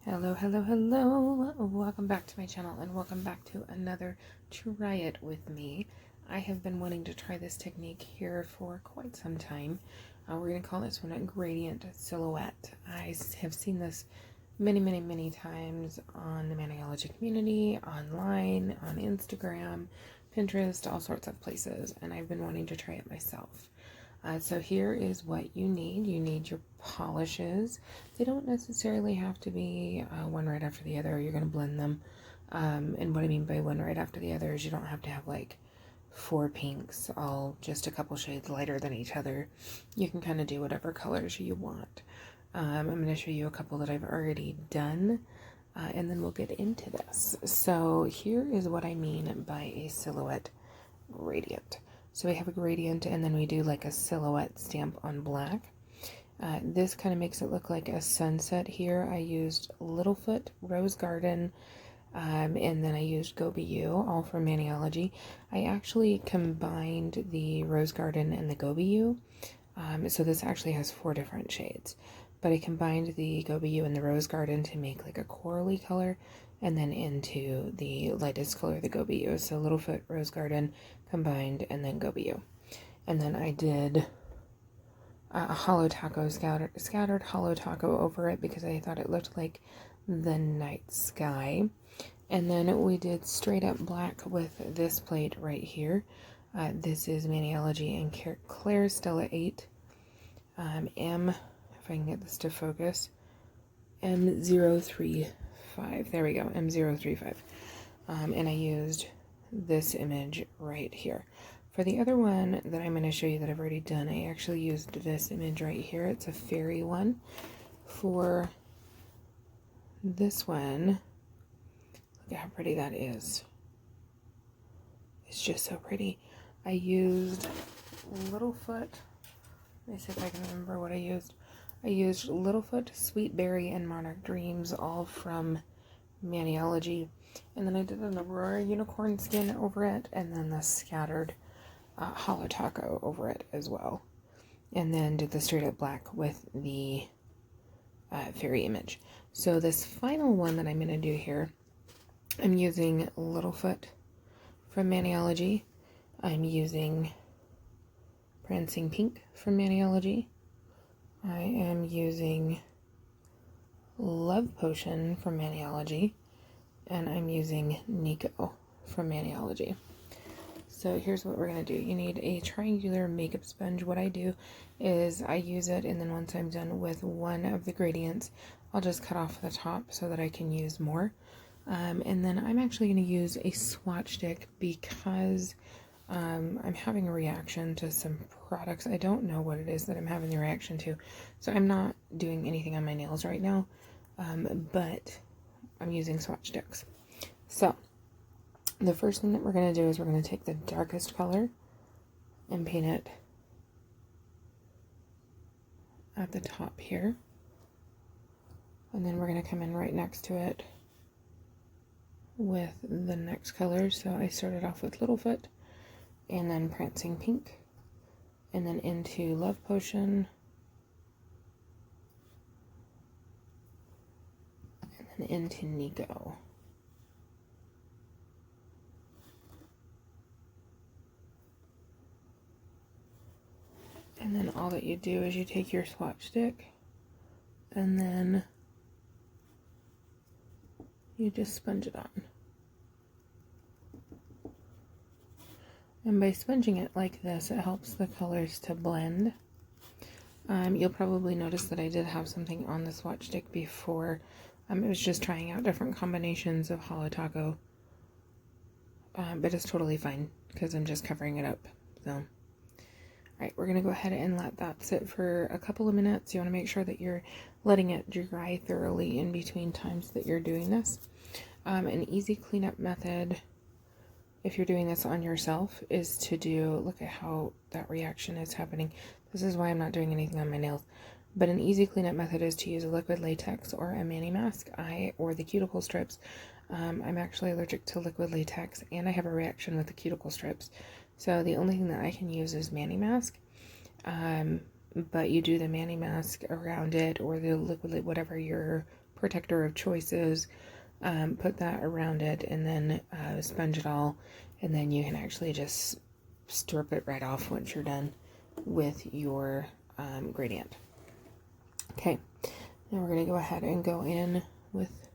Hello. Welcome back to my channel and welcome back to another Try It with me. I have been wanting to try this technique here for quite some time. We're going to call this one a gradient silhouette. I have seen this many times on the Maniology community, online, on Instagram, Pinterest, all sorts of places, and I've been wanting to try it myself. So here is what you need. You need your polishes. They don't necessarily have to be one right after the other. You're going to blend them. And what I mean by one right after the other is you don't have to have like 4 pinks, all just a couple shades lighter than each other. You can kind of do whatever colors you want. I'm going to show you a couple that I've already done. And then we'll get into this. So here is what I mean by a silhouette gradient. So we have a gradient and then we do like a silhouette stamp on black. This kind of makes it look like a sunset here. I used Littlefoot, Rose Garden, and then I used Go Be You, all from Maniology. I actually combined the Rose Garden and the Go Be You. So this actually has 4 different shades. But I combined the Go Be You and the Rose Garden to make like a corally color, and then into the lightest color, the Go Be You. So Littlefoot, Rose Garden combined, and then Go Be You. And then I did a hollow taco, scattered hollow taco over it because I thought it looked like the night sky. And then we did straight up black with this plate right here. This is Maniology and Claire Stella 8. M, if I can get this to focus, M035. There we go, M035. And I used this image right here. For the other one that I'm going to show you that I've already done, I actually used this image right here. It's a fairy one. For this one, look at how pretty that is. It's just so pretty. I used Littlefoot. Let me see if I can remember what I used. I used Littlefoot, Sweet Berry, and Monarch Dreams, all from Maniology. And then I did an Aurora unicorn skin over it, and then the scattered hollow taco over it as well. And then did the straight up black with the fairy image. So this final one that I'm going to do here, I'm using Littlefoot from Maniology. I'm using Prancing Pink from Maniology. I am using Love Potion from Maniology. And I'm using Nico from Maniology. So here's what we're going to do. You need a triangular makeup sponge. What I do is I use it, and then once I'm done with one of the gradients, I'll just cut off the top so that I can use more. And then I'm actually going to use a swatch stick because I'm having a reaction to some products. I don't know what it is that I'm having the reaction to. So I'm not doing anything on my nails right now, but I'm using swatch sticks. So the first thing that we're going to do is we're going to take the darkest color and paint it at the top here. And then we're going to come in right next to it with the next color. So I started off with Littlefoot, and then Prancing Pink, and then into Love Potion, and then into Nico. And then all that you do is you take your swatch stick and then you just sponge it on. And by sponging it like this, it helps the colors to blend. You'll probably notice that I did have something on the swatch stick before. It was just trying out different combinations of hollow taco. But it's totally fine because I'm just covering it up. So, alright, we're going to go ahead and let that sit for a couple of minutes. You want to make sure that you're letting it dry thoroughly in between times that you're doing this. An easy cleanup method, if you're doing this on yourself, is to do, look at how that reaction is happening. This is why I'm not doing anything on my nails. But an easy cleanup method is to use a liquid latex or a mani mask, or the cuticle strips. I'm actually allergic to liquid latex, and I have a reaction with the cuticle strips. So the only thing that I can use is mani mask. But you do the mani mask around it, or the liquid, whatever you're protector of choices, put that around it, and then sponge it all, and then you can actually just strip it right off once you're done with your gradient. Okay, now we're going to go ahead and go in with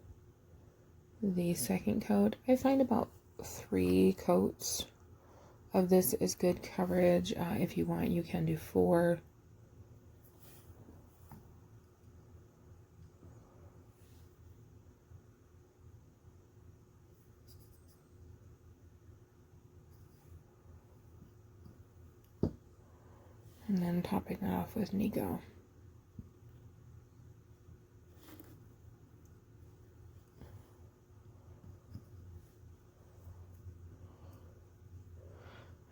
the second coat. I find about 3 coats of this is good coverage. If you want, you can do 4. And then topping that off with Nico.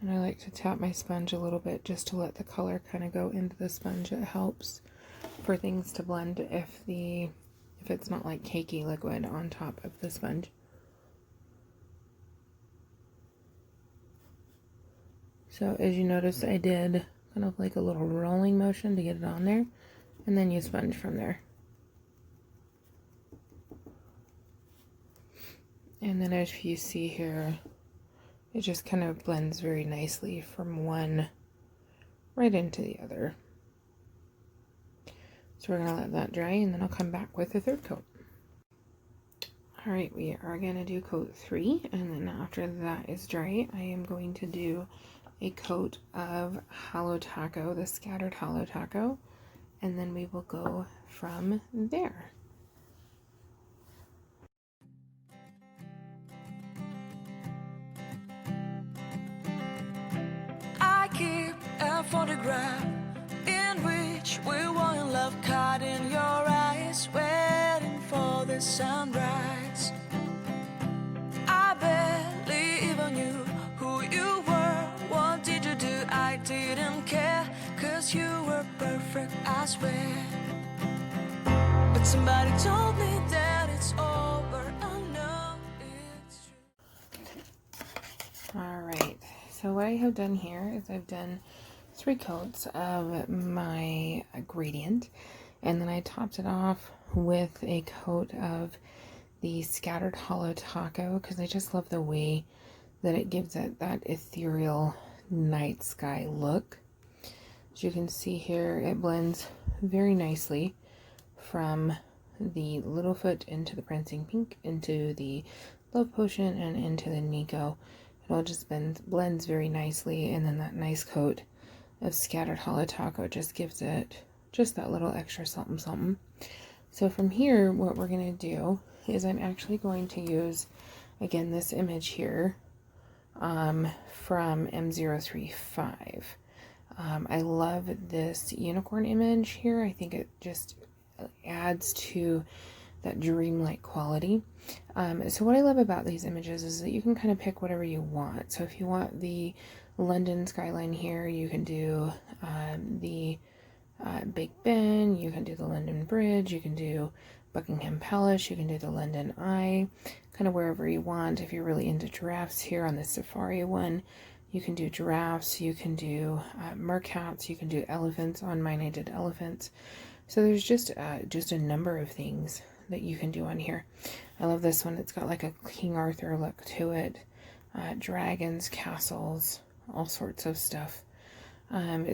And I like to tap my sponge a little bit just to let the color kind of go into the sponge. It helps for things to blend if it's not like cakey liquid on top of the sponge. So as you notice, I did kind of like a little rolling motion to get it on there, and then you sponge from there. And then as you see here, it just kind of blends very nicely from one right into the other. So we're going to let that dry, and then I'll come back with the third coat. Alright, we are going to do coat 3, and then after that is dry, I am going to do a coat of Halo Taco, the scattered Halo Taco, and then we will go from there. I keep a photograph in which we were in love, caught in your eyes, waiting for the sunrise. I barely even knew who you were. What did you do? I didn't care, 'cause you were perfect, I swear. But somebody told me that it's over. I know it's true. Alright, so what I have done here is I've done 3 coats of my gradient, and then I topped it off with a coat of the scattered Halo Taco, because I just love the way that it gives it that ethereal night sky look. As you can see here, it blends very nicely from the Littlefoot into the Prancing Pink, into the Love Potion, and into the Nico. It all just blends very nicely, and then that nice coat of scattered Halo Taco just gives it just that little extra something something. So from here, what we're going to do is I'm actually going to use, again, this image here from M035. I love this unicorn image here. I think it just adds to that dreamlike quality. So what I love about these images is that you can kind of pick whatever you want. So if you want the London skyline here, you can do the Big Ben, you can do the London Bridge, you can do Buckingham Palace, you can do the London Eye, kind of wherever you want. If you're really into giraffes here on the safari one, you can do giraffes, you can do meerkats, you can do elephants. On mine I did elephants. So there's just a number of things that you can do on here. I love this one. It's got like a King Arthur look to it. Dragons, castles, all sorts of stuff.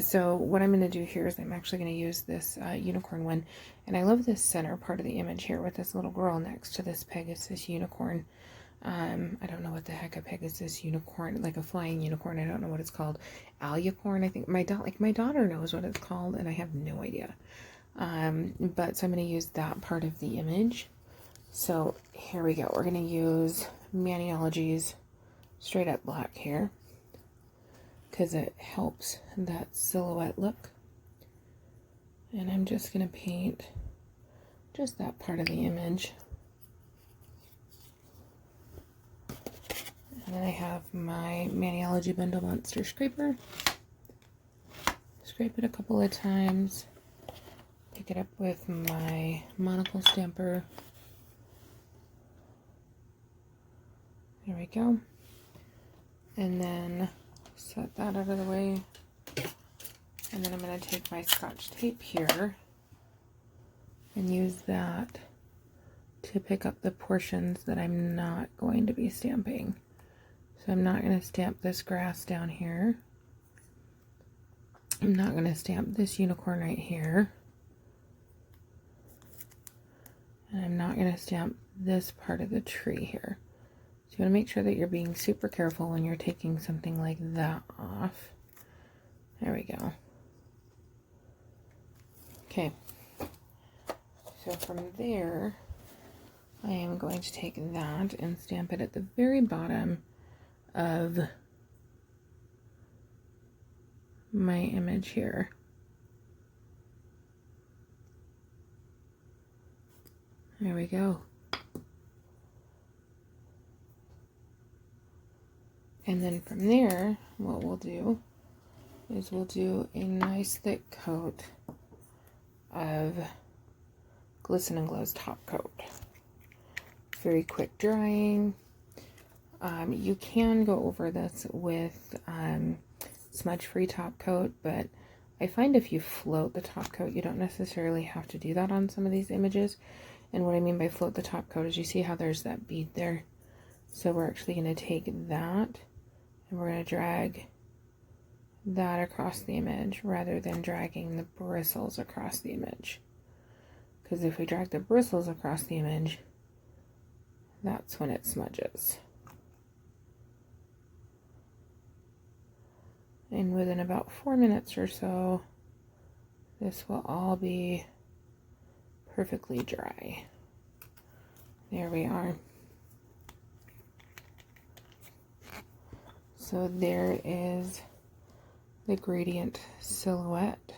So what I'm going to do here is I'm actually going to use this unicorn one, and I love this center part of the image here with this little girl next to this Pegasus unicorn. I don't know what the heck a Pegasus unicorn, like a flying unicorn, I don't know what it's called. Alicorn, I think. My daughter knows what it's called, and I have no idea. But so I'm going to use that part of the image. So here we go. We're going to use Maniology's Straight Up Black here, because it helps that silhouette look. And I'm just going to paint just that part of the image. And then I have my Maniology Bundle Monster Scraper. Scrape it a couple of times. Pick it up with my monocle stamper. There we go. And then set that out of the way. And then I'm going to take my Scotch tape here and use that to pick up the portions that I'm not going to be stamping. So I'm not going to stamp this grass down here. I'm not going to stamp this unicorn right here. And I'm not going to stamp this part of the tree here. So you want to make sure that you're being super careful when you're taking something like that off. There we go. Okay. So from there, I am going to take that and stamp it at the very bottom of my image here. There we go. And then from there, what we'll do is we'll do a nice thick coat of Glisten and Glow's top coat. Very quick drying. You can go over this with smudge-free top coat, but I find if you float the top coat, you don't necessarily have to do that on some of these images. And what I mean by float the top coat is you see how there's that bead there. So we're actually going to take that and we're going to drag that across the image rather than dragging the bristles across the image. Because if we drag the bristles across the image, that's when it smudges. And within about 4 minutes or so, this will all be perfectly dry. There we are. So there is the gradient silhouette.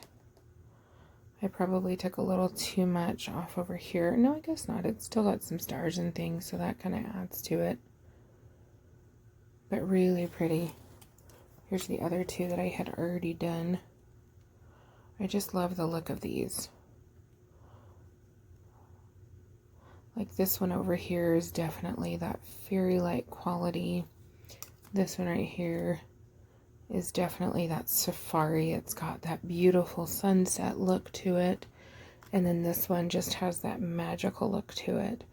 I probably took a little too much off over here. No, I guess not. It's still got some stars and things, so that kind of adds to it. But really pretty. Here's the other two that I had already done. I just love the look of these. Like this one over here is definitely that fairy-like quality. This one right here is definitely that safari. It's got that beautiful sunset look to it. And then this one just has that magical look to it.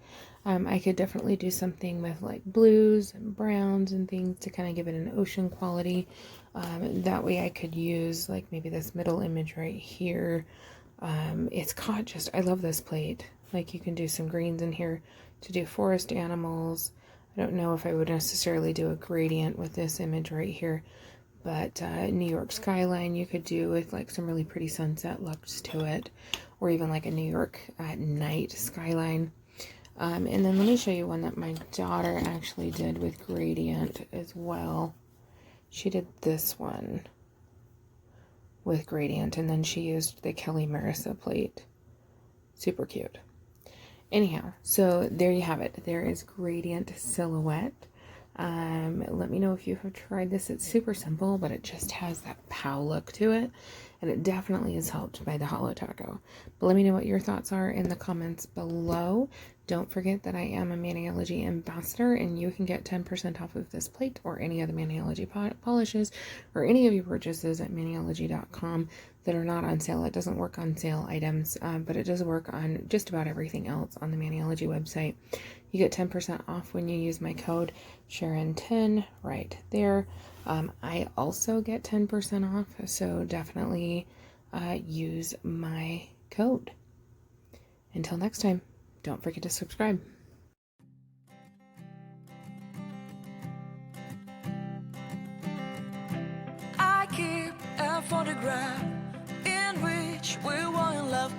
I could definitely do something with like blues and browns and things to kind of give it an ocean quality. That way I could use like maybe this middle image right here. It's got just, I love this plate. Like you can do some greens in here to do forest animals. I don't know if I would necessarily do a gradient with this image right here, but New York skyline you could do with like some really pretty sunset looks to it, or even like a New York at night skyline. And then let me show you one that my daughter actually did with gradient as well. She did this one with gradient, and then she used the Kelly Marissa plate. Super cute. Anyhow, so there you have it. There is gradient silhouette. Let me know if you have tried this. It's super simple, but it just has that pow look to it, and it definitely is helped by the Holo Taco. But let me know what your thoughts are in the comments below. Don't forget that I am a Maniology ambassador, and you can get 10% off of this plate or any other Maniology polishes or any of your purchases at Maniology.com that are not on sale. It doesn't work on sale items, but it does work on just about everything else on the Maniology website. You get 10% off when you use my code Sharon10 right there. I also get 10% off, so definitely use my code. Until next time, don't forget to subscribe. I keep a photograph in which we were in love.